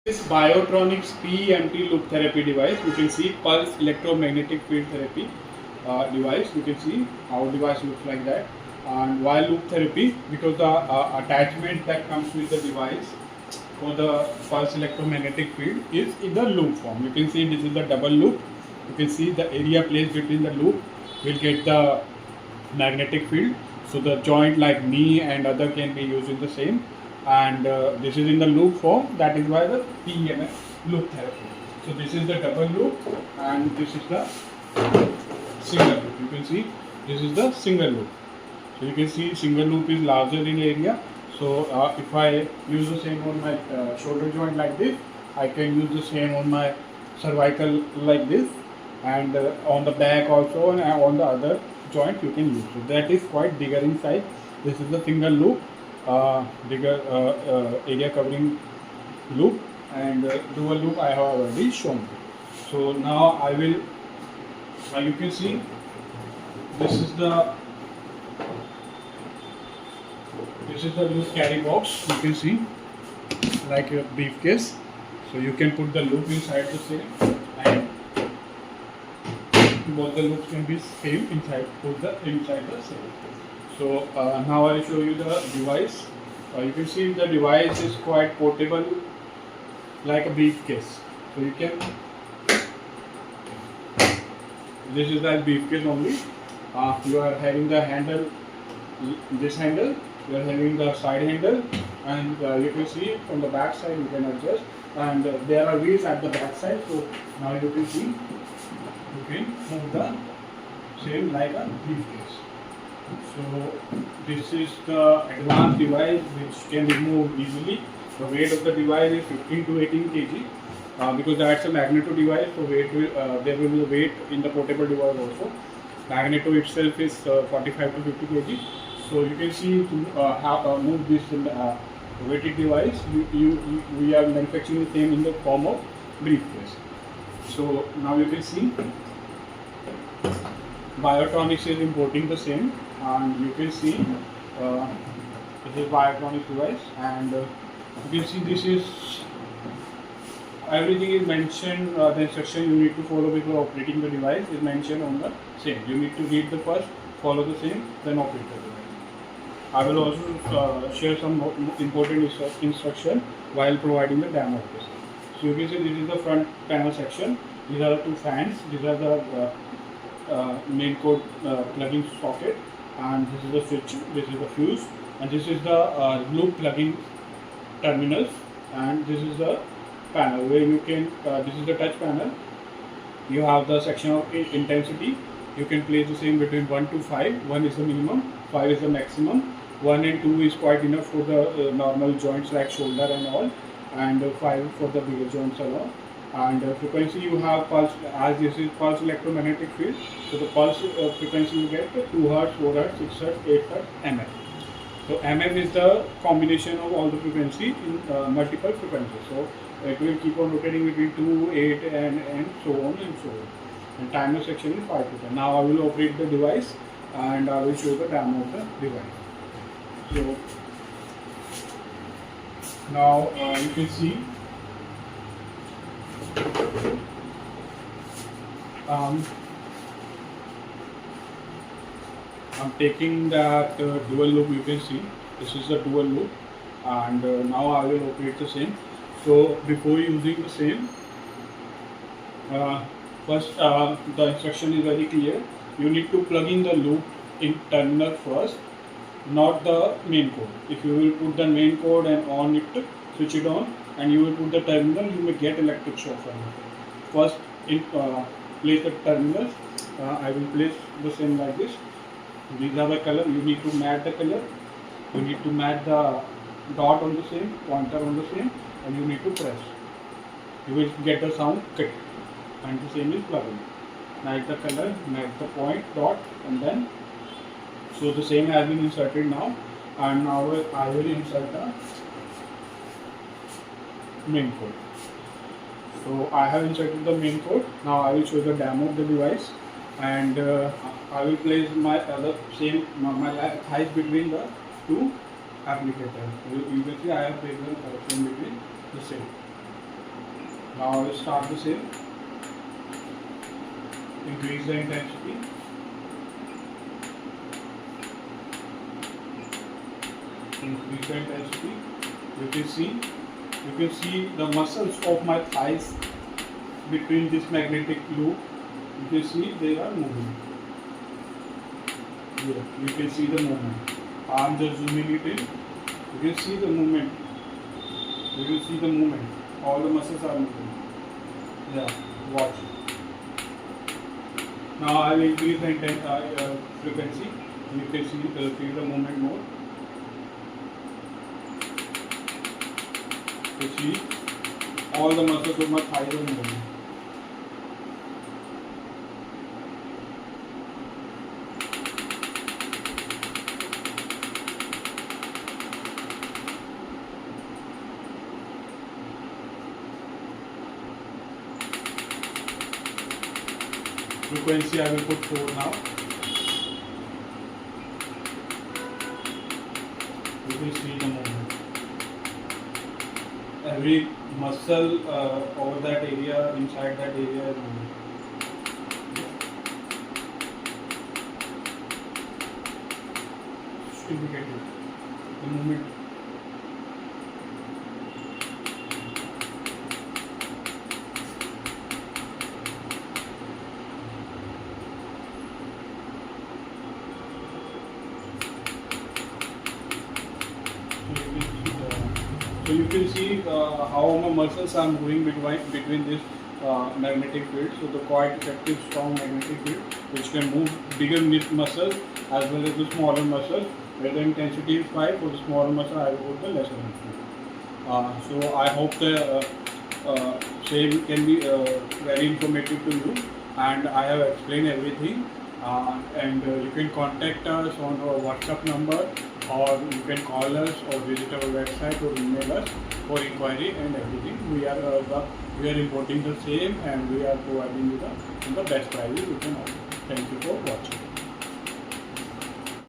This Biotronix PEMT loop therapy device, you can see Pulsed Electromagnetic Field Therapy device. You can see how device looks like that. And why loop therapy? Because the attachment that comes with the device for the pulse electromagnetic field is in the loop form. You can see this is the double loop. You can see the area placed between the loop will get the magnetic field. So the joint like knee and other can be used in the same. And this is in the loop form. That is why the PEMF loop therapy. So this is the double loop and this is the single loop. You can see this is the single loop. So you can see single loop is larger in area. So if I use the same on my shoulder joint like this, I can use the same on my cervical like this, and on the back also, and on the other joint you can use. So that is quite bigger in size. This is the single loop, bigger area covering loop, and dual loop I have already shown. So now I will. You can see this is the loop carry box. You can see like a briefcase. So you can put the loop inside the same, and both the loops can be same inside. Put the inside the same. So now I will show you the device. You can see the device is quite portable, like a briefcase. So you can. This is the briefcase only. You are having the handle, this handle. You are having the side handle, and you can see from the back side you can adjust, and there are wheels at the back side. So now you can see you can move the same like a briefcase. So this is the advanced device which can be moved easily. The weight of the device is 15 to 18 kg. Because that's a magneto device, so there will be a weight in the portable device also. Magneto itself is 45 to 50 kg. So you can see how move this weighted device. We are manufacturing the same in the form of briefcase. So now you can see Biotronix is importing the same, and you can see this is Biotronix device, and you can see this is. Everything is mentioned, the instruction you need to follow before operating the device is mentioned on the same. You need to read the first, follow the same, then operate the device. I will also share some important instruction while providing the demo of this. So you can see this is the front panel section. These are the two fans. These are the main cord plugging socket, and this is the switch. This is the fuse, and this is the loop plugging terminals, and this is the panel where you can this is the touch panel. You have the section of intensity. You can place the same between 1 to 5. 1 is the minimum, 5 is the maximum. 1 and 2 is quite enough for the normal joints like shoulder and all, and 5 for the bigger joints alone. And frequency you have pulse, as this is pulse electromagnetic field. So the pulse frequency you get 2 Hz, 4 Hz, 6 Hz, 8 Hz, MF. So MF is the combination of all the frequency in multiple frequencies. So it will keep on rotating between 2, 8 and so on and so on. And timer section is 5 to 10. Now I will operate the device and I will show the demo of the device. So now you can see I'm taking that dual loop. You can see this is the dual loop, and now I will operate the same. So before using the same, first the instruction is very clear. You need to plug in the loop in terminal first, not the main cord. If you will put the main cord and on it, switch it on, and you will put the terminal, you may get electric shock from it. First, place the terminals. I will place the same like this. These are the color. You need to match the color. You need to match the dot on the same, pointer on the same, and you need to press. You will get the sound click, and the same is plugging. Match the color, match the point, dot, and then. So the same has been inserted now, and now I will insert the main cord. So I have inserted the main cord. Now I will show the demo of the device, and I will place my my thighs between the two applicator. You can see I have placed them in between the same. Now I will start the same. Increase the intensity. Increase the intensity. You can see the muscles of my thighs between this magnetic loop. You can see they are moving. Here, you can see the movement. I am just zooming it in. You can see the movement. You can see the movement. All the muscles are moving. Yeah, watch. Now I will increase the frequency. You can feel the movement more. You see all the muscles of my thighs are moving. Frequency I will put 4 now. You can see the movement. Every muscle over that area, inside that area is moving. Indicated the movement. So you can see how my muscles are moving between this magnetic field. So the quite effective strong magnetic field which can move bigger muscles as well as the smaller muscles. Where the intensity is 5, for the smaller muscle I will put the lesser intensity. So I hope the same can be very informative to you, and I have explained everything. And you can contact us on our WhatsApp number, or you can call us or visit our website or email us for inquiry and everything. We are importing the same, and we are providing you the best prices you can offer. Thank you for watching.